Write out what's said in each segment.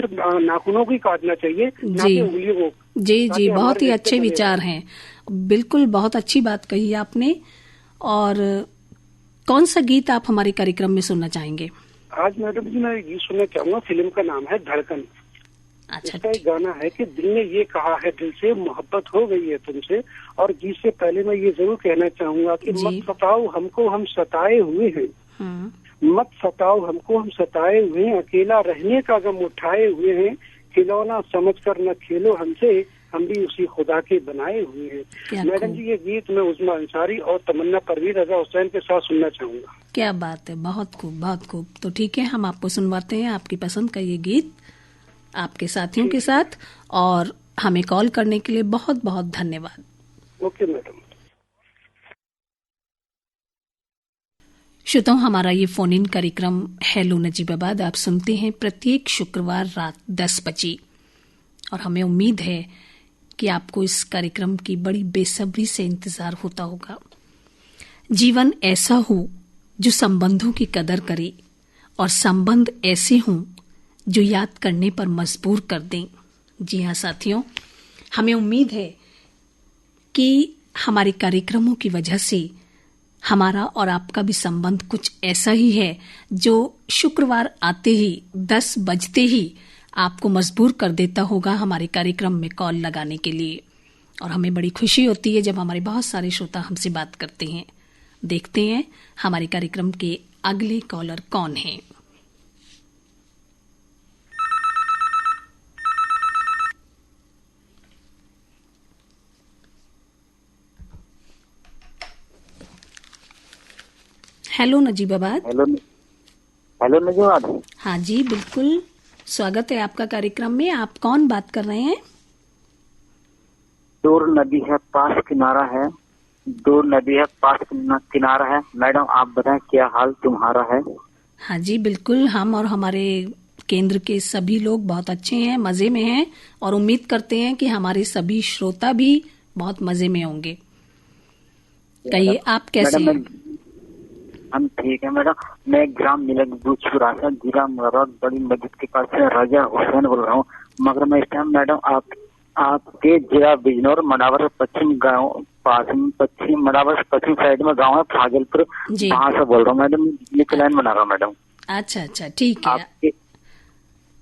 सिर्फ नाखूनों को ही काटना चाहिए, ना कि उंगलियों को। जी जी, बहुत ही अच्छे विचार हैं, बिल्कुल बहुत अच्छी बात कही आपने। और कौन सा गीत आप हमारे कार्यक्रम में सुनना चाहेंगे? आज मैडम जी मैं गीत सुनना चाहूंगा, फिल्म का नाम है धड़कन। अच्छा, इसका एक गाना है कि दिल ने ये कहा है दिल से, मोहब्बत हो गई है तुमसे। और गीत से पहले मैं ये जरूर कहना चाहूंगा कि मत सताओ हमको, हम सताए हुए हैं। मत सताओ हमको, हम सताए हुए हैं, अकेला रहने का गम उठाए हुए हैं, खिलौना समझकर न खेलो हमसे, हम भी उसी खुदा के बनाए हुए हैं। मैडम जी ये गीत मैं उस्मा अंसारी और तमन्ना परवीन रजा हुसैन के साथ सुनना चाहूंगा। क्या बात है, बहुत खूब बहुत खूब। तो ठीक है, हम आपको सुनवाते हैं आपकी पसंद का ये गीत आपके साथियों के साथ। और हमें कॉल करने के लिए बहुत बहुत धन्यवाद। Okay madam. श्रोताओं, हमारा ये फोन इन कार्यक्रम हेलो नजीबाबाद आप सुनते हैं प्रत्येक शुक्रवार रात 10 बजे। और हमें उम्मीद है कि आपको इस कार्यक्रम की बड़ी बेसब्री से इंतजार होता होगा। जीवन ऐसा हो जो संबंधों की कदर करे, और संबंध ऐसे हों जो याद करने पर मजबूर कर दें। जी हाँ साथियों, हमें उम्मीद है कि हमारे कार्यक्रमों की वजह से हमारा और आपका भी संबंध कुछ ऐसा ही है जो शुक्रवार आते ही 10 बजते ही आपको मजबूर कर देता होगा हमारे कार्यक्रम में कॉल लगाने के लिए। और हमें बड़ी खुशी होती है जब हमारे बहुत सारे श्रोता हमसे बात करते हैं। देखते हैं हमारे कार्यक्रम के अगले कॉलर कौन हैं। हेलो नजीबाबाद। हेलो नजीबाबाद। हाँ जी बिल्कुल, स्वागत है आपका कार्यक्रम में। आप कौन बात कर रहे हैं? दूर नदी है पास किनारा है, दूर नदी है पास किनारा है। मैडम आप बताएं क्या हाल तुम्हारा है? हाँ जी बिल्कुल, हम और हमारे केंद्र के सभी लोग बहुत अच्छे हैं, मजे में हैं, और उम्मीद करते हैं कि हमारे सभी श्रोता भी बहुत मजे में होंगे। कहिए आप कैसे हैं? हम ठीक है मैडम। मैं ग्राम मिलकपुरा जिला मुरादाबाद बड़ी मस्जिद के पास से राजा हुसैन बोल रहा हूँ। मगर मैं इस टाइम मैडम आपके जिला बिजनौर मनावर पश्चिम गाँव पश्चिम मनावर पश्चिम साइड में गाँव है फाजिलपुर, वहाँ से बोल रहा हूँ मैडम। ये लाइन बना रहा हूँ मैडम। अच्छा अच्छा, ठीक है।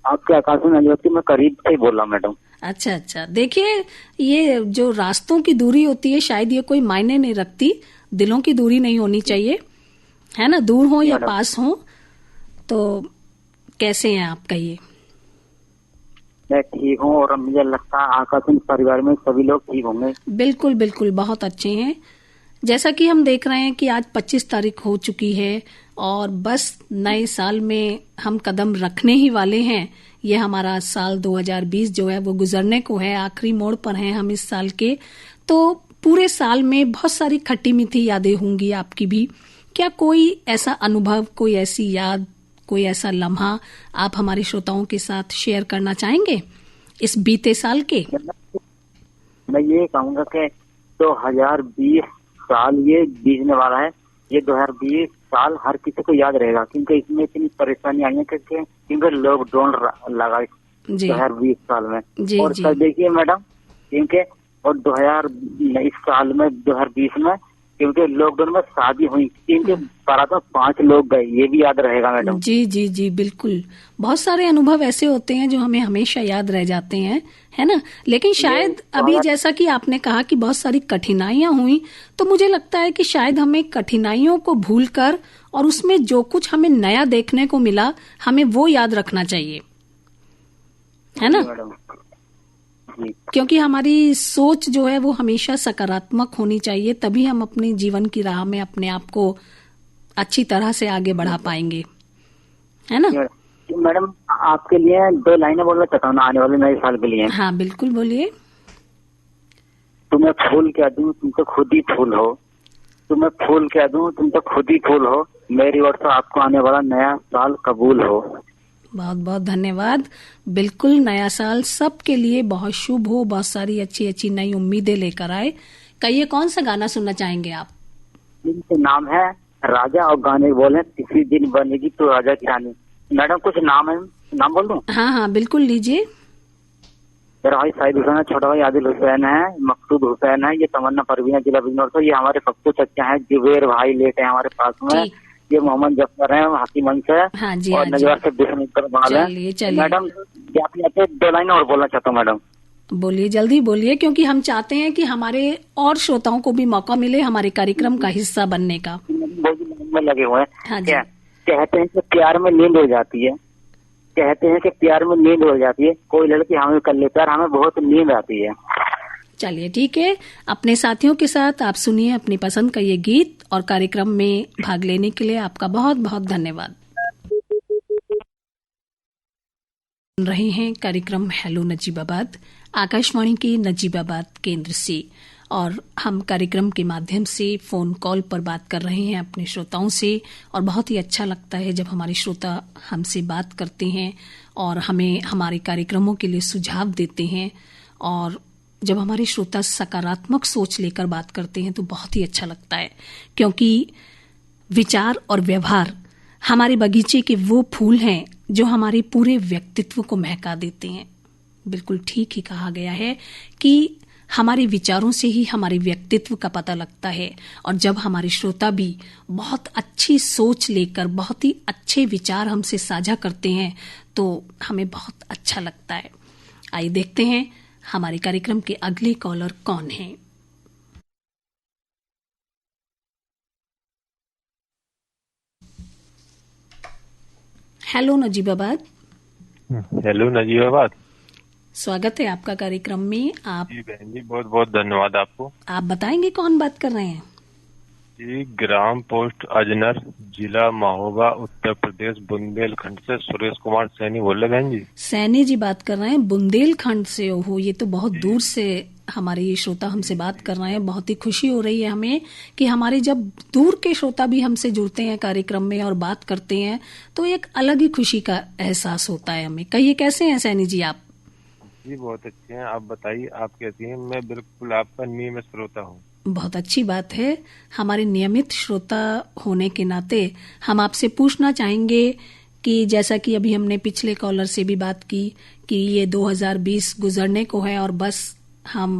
आपके आकाश में मैं करीब से बोल रहा हूँ मैडम। अच्छा अच्छा, देखिए ये जो रास्तों की दूरी होती है शायद ये कोई मायने नहीं रखती, दिलों की दूरी नहीं होनी चाहिए, है ना, दूर हो या पास हो। तो कैसे हैं आप, कहिए? मैं ठीक हूँ, और मुझे लगता है आकाश परिवार में सभी लोग ठीक होंगे। बिल्कुल बिल्कुल, बहुत अच्छे हैं। जैसा कि हम देख रहे हैं कि आज 25 तारीख हो चुकी है और बस नए साल में हम कदम रखने ही वाले हैं। ये हमारा साल 2020 जो है वो गुजरने को है, आखिरी मोड़ पर हैं हम इस साल के। तो पूरे साल में बहुत सारी खट्टी मीठी यादें होंगी आपकी भी। क्या कोई ऐसा अनुभव, कोई ऐसी याद, कोई ऐसा लम्हा आप हमारे श्रोताओं के साथ शेयर करना चाहेंगे इस बीते साल के? मैं ये कहूँगा कि 2020 साल ये बीतने वाला है। ये 2020 साल हर किसी को याद रहेगा, क्योंकि इसमें इतनी परेशानी आई है क्योंकि लॉकडाउन लगा 2020 साल में। और कल देखिए मैडम, क्योंकि और 2020 साल में 2020 में क्योंकि लॉकडाउन में शादी हुई, क्योंकि बारात में 5 लोग गए, ये भी याद रहेगा मैडम। जी जी जी बिल्कुल, बहुत सारे अनुभव ऐसे होते हैं जो हमें हमेशा याद रह जाते हैं, है ना। लेकिन शायद अभी जैसा कि आपने कहा कि बहुत सारी कठिनाइयां हुई, तो मुझे लगता है कि शायद हमें कठिनाइयों को भूलकर और उसमें जो कुछ हमें नया देखने को मिला हमें वो याद रखना चाहिए, है ना। क्योंकि हमारी सोच जो है वो हमेशा सकारात्मक होनी चाहिए, तभी हम अपने जीवन की राह में अपने आप को अच्छी तरह से आगे बढ़ा पाएंगे, है ना। मैडम आपके लिए 2 लाइनें बोलना चाहता हूँ आने वाले नए साल के लिए। हाँ बिल्कुल, बोलिए। तुम्हें फूल क्या दूं, तुम तो खुद ही फूल हो। तुम्हें फूल क्या दूं, तुम तो खुद ही फूल हो। मेरी ओर से आपको आने वाला नया साल कबूल हो। बहुत बहुत धन्यवाद। बिल्कुल, नया साल सबके लिए बहुत शुभ हो, बहुत सारी अच्छी अच्छी नई उम्मीदें लेकर आए। कहिए कौन सा गाना सुनना चाहेंगे आप? इनके नाम है राजा और गाने बोले किसी दिन बनेगी तो राजा की रानी। मैडम कुछ नाम है? नाम बोल दूं? हाँ हाँ बिल्कुल लीजिए। मेरा भाई साहिद हुसैन है, छोटा भाई आदिल हुसैन है, मकसूद हुसैन है, ये तमन्ना परवीन जिला बिजनौर से, ये हमारे पप्पू चचा हैं, जुबेर भाई लेटे हैं हमारे पास में, ये मोहम्मद जफर है हाकीमंज से, हाँ जी, और नजवार से बिस्मिल बाल है। मैडम क्या आप 2 लाइन और बोलना चाहता हूँ मैडम? बोलिए, जल्दी बोलिए, क्योंकि हम चाहते हैं कि हमारे और श्रोताओं को भी मौका मिले हमारे कार्यक्रम का हिस्सा बनने का। में लगे हुए हैं। हाँ क्या कहते हैं कि प्यार में नींद हो जाती है, कहते हैं कि प्यार में नींद हो जाती है, कोई लड़की हमें कर लेता है, हमें बहुत नींद आती है। चलिए ठीक है, अपने साथियों के साथ आप सुनिए अपनी पसंद का ये गीत, और कार्यक्रम में भाग लेने के लिए आपका बहुत बहुत धन्यवाद। सुन रहे हैं कार्यक्रम हेलो नजीबाबाद, आकाशवाणी के नजीबाबाद केंद्र से, और हम कार्यक्रम के माध्यम से फोन कॉल पर बात कर रहे हैं अपने श्रोताओं से। और बहुत ही अच्छा लगता है जब हमारे श्रोता हमसे बात करते हैं और हमें हमारे कार्यक्रमों के लिए सुझाव देते हैं, और जब हमारे श्रोता सकारात्मक सोच लेकर बात करते हैं तो बहुत ही अच्छा लगता है, क्योंकि विचार और व्यवहार हमारे बगीचे के वो फूल हैं जो हमारे पूरे व्यक्तित्व को महका देते हैं। बिल्कुल ठीक ही कहा गया है कि हमारे विचारों से ही हमारे व्यक्तित्व का पता लगता है, और जब हमारे श्रोता भी बहुत अच्छी सोच लेकर बहुत ही अच्छे विचार हमसे साझा करते हैं तो हमें बहुत अच्छा लगता है। आइए देखते हैं हमारे कार्यक्रम के अगले कॉलर कौन हैं। हेलो नजीबाबाद। हेलो नजीबाबाद, स्वागत है आपका कार्यक्रम में। आप जी बहन जी, बहुत बहुत धन्यवाद आपको। आप बताएंगे कौन बात कर रहे हैं? जी, ग्राम पोस्ट अजनर, जिला महोबा, उत्तर प्रदेश, बुंदेलखंड से सुरेश कुमार सैनी बोल रहे बहन जी। सैनी जी बात कर रहे हैं बुंदेलखंड से? हो, ये तो बहुत दूर से हमारे ये श्रोता हमसे बात कर रहे हैं। बहुत ही खुशी हो रही है हमें कि हमारे जब दूर के श्रोता भी हमसे जुड़ते हैं कार्यक्रम में और बात करते हैं तो एक अलग ही खुशी का एहसास होता है हमें। कहिए, कैसे हैं सैनी जी आप? जी बहुत अच्छे हैं, आप बताइए आप कैसी हैं? मैं बिल्कुल आपका नियमित श्रोता हूँ। बहुत अच्छी बात है। हमारे नियमित श्रोता होने के नाते हम आपसे पूछना चाहेंगे कि जैसा कि अभी हमने पिछले कॉलर से भी बात की कि ये 2020 गुजरने को है और बस हम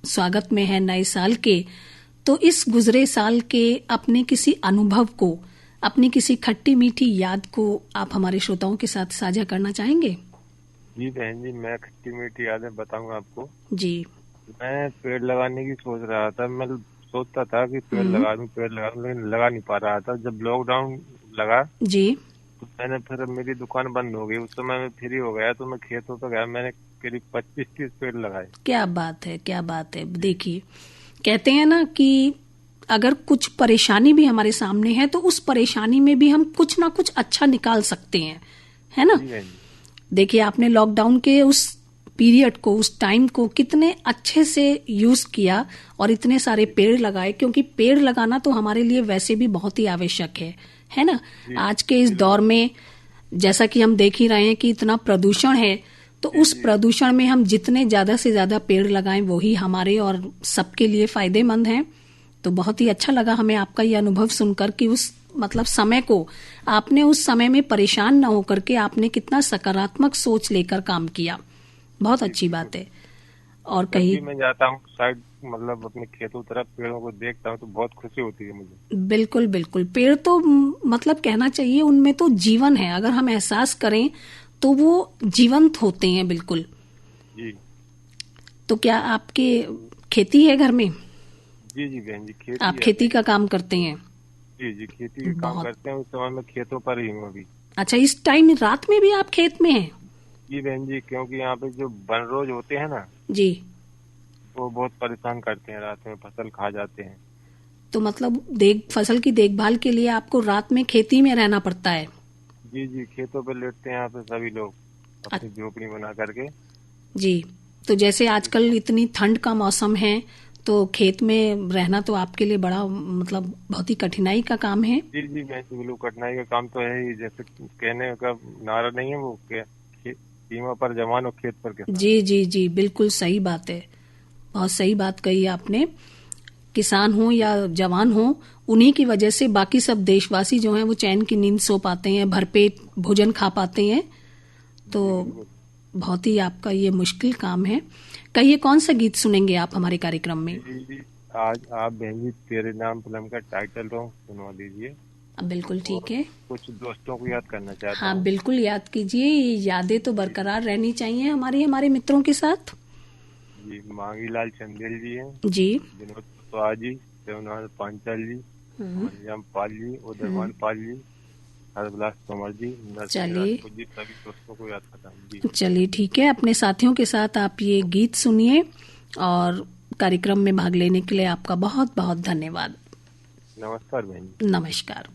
स्वागत में हैं नए साल के, तो इस गुजरे साल के अपने किसी अनुभव को, अपनी किसी खट्टी मीठी याद को आप हमारे श्रोताओं के साथ साझा करना चाहेंगे? जी बहन जी, मैं खट्टी मीठी यादें बताऊंगा आपको। जी। मैं पेड़ लगाने की सोच रहा था, मैं सोचता था कि पेड़ लगा दूं, लेकिन लगा नहीं पा रहा था। जब लॉकडाउन लगा जी तो मैंने फिर मेरी दुकान बंद हो गई, उस समय मैं फ्री हो गया तो मैं खेतों पे गया, मैंने करीब 25-30 पेड़ लगाए। क्या बात है, क्या बात है। देखिए, कहते हैं ना कि अगर कुछ परेशानी भी हमारे सामने है तो उस परेशानी में भी हम कुछ ना कुछ अच्छा निकाल सकते हैं, है ना? देखिए, आपने लॉकडाउन के उस पीरियड को, उस टाइम को कितने अच्छे से यूज किया और इतने सारे पेड़ लगाए, क्योंकि पेड़ लगाना तो हमारे लिए वैसे भी बहुत ही आवश्यक है ना? आज के इस दौर में जैसा कि हम देख ही रहे हैं कि इतना प्रदूषण है, तो उस प्रदूषण में हम जितने ज्यादा से ज्यादा पेड़ लगाएं वो ही हमारे और सबके लिए फायदेमंद हैं। तो बहुत ही अच्छा लगा हमें आपका ये अनुभव सुनकर कि उस समय को आपने उस समय में परेशान न होकर के आपने कितना सकारात्मक सोच लेकर काम किया। बहुत अच्छी बात है। और कहीं मैं जाता हूँ साइड, अपने खेतों तरफ पेड़ों को देखता हूँ तो बहुत खुशी होती है मुझे। बिल्कुल बिल्कुल, पेड़ तो कहना चाहिए उनमें तो जीवन है, अगर हम एहसास करें तो वो जीवंत होते हैं। बिल्कुल जी। तो क्या आपके खेती है घर में? जी जी बहन जी, खेती। आप खेती का काम करते हैं? जी जी, खेती का काम करते हैं। उस समय मैं खेतों पर ही हूँ अभी। अच्छा, इस टाइम रात में भी आप खेत में हैं? जी बहन जी, क्योंकि यहाँ पे जो बनरोज होते हैं ना जी, वो बहुत परेशान करते हैं, रात में फसल खा जाते हैं। तो फसल की देखभाल के लिए आपको रात में खेती में रहना पड़ता है? जी जी, खेतों पे लेटते हैं यहाँ पे सभी लोग अपनी झोपड़ी बना करके। जी। तो जैसे आजकल इतनी ठंड का मौसम है तो खेत में रहना तो आपके लिए बड़ा बहुत ही कठिनाई का काम है। जी जी बिल्कुल, कठिनाई का काम तो है ही। जैसे कहने का नारा नहीं है वो, सीमा पर जवान और खेत पर किसान। जी जी जी, बिल्कुल सही बात है, बहुत सही बात कही आपने। किसान हो या जवान हो, उन्हीं की वजह से बाकी सब देशवासी जो हैं वो चैन की नींद सो पाते हैं, भरपेट भोजन खा पाते हैं। तो बहुत ही आपका ये मुश्किल काम है। कहिए कौन सा गीत सुनेंगे आप हमारे कार्यक्रम में? आज आप बहन जी तेरे नाम फिल्म का टाइटल सॉन्ग सुनवा दीजिए। बिल्कुल ठीक है। कुछ दोस्तों को याद करना चाहता हूँ। हाँ बिल्कुल याद कीजिए, यादें तो बरकरार रहनी चाहिए हमारे मित्रों के साथ। जी मांगीलाल चंदेल जी हैं जी, विनोद कुशवाहा जी, देवनाथ पांचाल जी, मरियम पाल जी, उदयमान पाल जी, हरविलास तोमर जी, चलिए सभी दोस्तों को याद करता हूँ। चलिए ठीक है, अपने साथियों के साथ आप ये गीत सुनिए और कार्यक्रम में भाग लेने के लिए आपका बहुत बहुत धन्यवाद। नमस्कार बहन। नमस्कार।